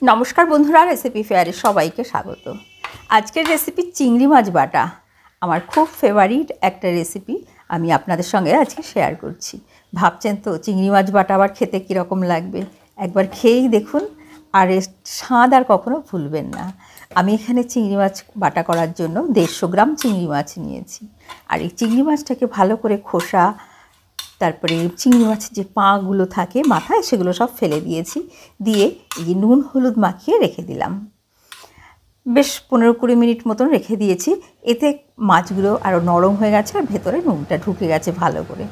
নমস্কার বন্ধুরা, রেসিপি ফেয়ারে সবাইকে স্বাগত। আজকের রেসিপি চিংড়ি মাছ বাটা। আমার খুব ফেভারিট একটা রেসিপি আমি আপনাদের সঙ্গে আজকে শেয়ার করছি। ভাবছেন তো চিংড়ি মাছ বাটা আবার খেতে কীরকম লাগবে? একবার খেয়েই দেখুন, আর এর স্বাদ আর কখনো ভুলবেন না। আমি এখানে চিংড়ি মাছ বাটা করার জন্য 150 গ্রাম চিংড়ি মাছ নিয়েছি। আর এই চিংড়ি মাছটাকে ভালো করে খোসা, তারপরে চিংড়ি মাছের যে পাগুলো থাকে মাথায়, সেগুলো সব ফেলে দিয়েছি। দিয়ে এই যে নুন হলুদ মাখিয়ে রেখে দিলাম। বেশ 15-20 মিনিট মতন রেখে দিয়েছি। এতে মাছগুলো আরও নরম হয়ে গেছে আর ভেতরে নুনটা ঢুকে গেছে ভালো করে।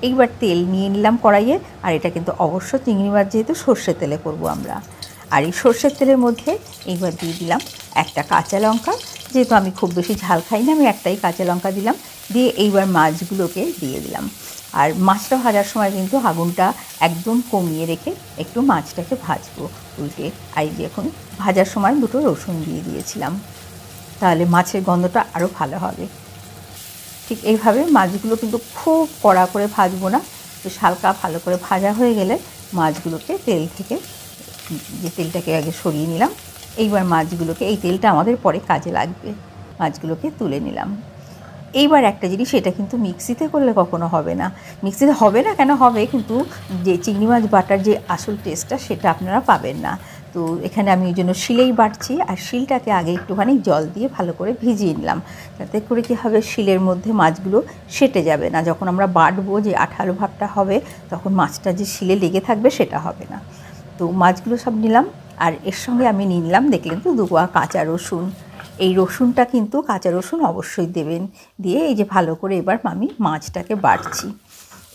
এইবার তেল নিয়ে নিলাম কড়াইয়ে। আর এটা কিন্তু অবশ্য চিংড়ি মাছ যেহেতু সর্ষের তেলে করব আমরা। আর এই সর্ষের তেলের মধ্যে এইবার দিয়ে দিলাম একটা কাঁচা লঙ্কা। যেহেতু আমি খুব বেশি ঝাল খাই না, আমি একটাই কাঁচা লঙ্কা দিলাম। দিয়ে এইবার মাছগুলোকে দিয়ে দিলাম। আর মাছটা ভাজার সময় কিন্তু আগুনটা একদম কমিয়ে রেখে একটু মাছটাকে ভাজবো উল্টে। আর এই যে এখন ভাজার সময় 2টো রসুন দিয়ে দিয়েছিলাম, তাহলে মাছের গন্ধটা আরও ভালো হবে। ঠিক এইভাবে মাছগুলো কিন্তু খুব কড়া করে ভাজবো না, বেশ হালকা ভালো করে ভাজা হয়ে গেলে মাছগুলোকে তেল থেকে, যে তেলটাকে আগে সরিয়ে নিলাম। এইবার মাছগুলোকে, এই তেলটা আমাদের পরে কাজে লাগবে, মাছগুলোকে তুলে নিলাম। এইবার একটা জিনিস, এটা কিন্তু মিক্সিতে করলে কখনো হবে না। মিক্সিতে হবে না কেন? হবে, কিন্তু যে চিংড়ি মাছ বাটার যে আসল টেস্টটা সেটা আপনারা পাবেন না। তো এখানে আমি ওই জন্য শিলেই বাটছি। আর শিলটাকে আগে একটুখানি জল দিয়ে ভালো করে ভিজিয়ে নিলাম, তাতে করে কী হবে, শিলের মধ্যে মাছগুলো সেটে যাবে না। যখন আমরা বাটবো যে আঠালো ভাবটা হবে, তখন মাছটা যে শিলে লেগে থাকবে সেটা হবে না। তো মাছগুলো সব নিলাম। আর এর সঙ্গে আমি নিয়ে নিলাম, দেখলেন তো, 2 কোয়া কাঁচা রসুন। এই রসুনটা কিন্তু কাঁচা রসুন অবশ্যই দেবেন। দিয়ে এই যে ভালো করে এবার আমি মাছটাকে বাটছি।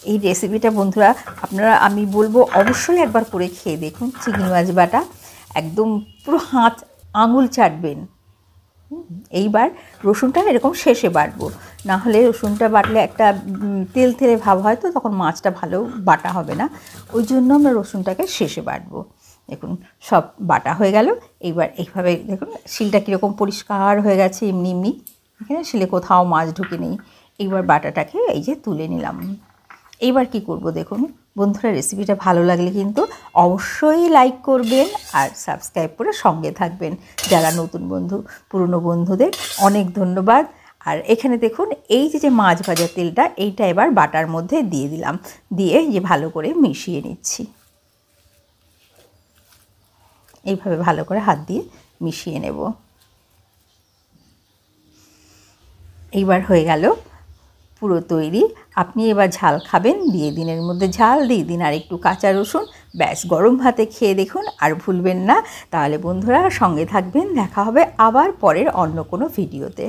এই রেসিপিটা বন্ধুরা আপনারা, আমি বলবো অবশ্যই একবার করে খেয়ে দেখুন। চিংড়ি মাছ বাটা একদম পুরো আঙুল চাটবেন। এইবার রসুনটা এরকম শেষে বাটবো, না হলে রসুনটা বাটলে একটা তেল তেলে ভাব হয়, তো তখন মাছটা ভালো বাটা হবে না। ওই জন্য আমরা রসুনটাকে শেষে বাটবো। দেখুন সব বাটা হয়ে গেল। এইবার এইভাবে দেখুন শিলটা কীরকম পরিষ্কার হয়ে গেছে, এমনি এমনি, এখানে শিলে কোথাও মাছ ঢুকে নেই। এইবার বাটাটাকে এই যে তুলে নিলাম। এইবার কি করব দেখুন বন্ধুরা, রেসিপিটা ভালো লাগলে কিন্তু অবশ্যই লাইক করবেন আর সাবস্ক্রাইব করে সঙ্গে থাকবেন। যারা নতুন বন্ধু, পুরনো বন্ধুদের অনেক ধন্যবাদ। আর এখানে দেখুন এই যে মাছ ভাজা তেলটা, এইটা এবার বাটার মধ্যে দিয়ে দিলাম। দিয়ে যে ভালো করে মিশিয়ে নিচ্ছি। এইভাবে ভালো করে হাত দিয়ে মিশিয়ে নেব। এইবার হয়ে গেল পুরো তৈরি। আপনি এবার ঝাল খাবেন, দিয়ে দিন এর মধ্যে ঝাল, দিয়ে দিন আর একটু কাঁচা রসুন। ব্যাস, গরম ভাতে খেয়ে দেখুন, আর ভুলবেন না। তাহলে বন্ধুরা সঙ্গে থাকবেন, দেখা হবে আবার পরের অন্য কোনো ভিডিওতে।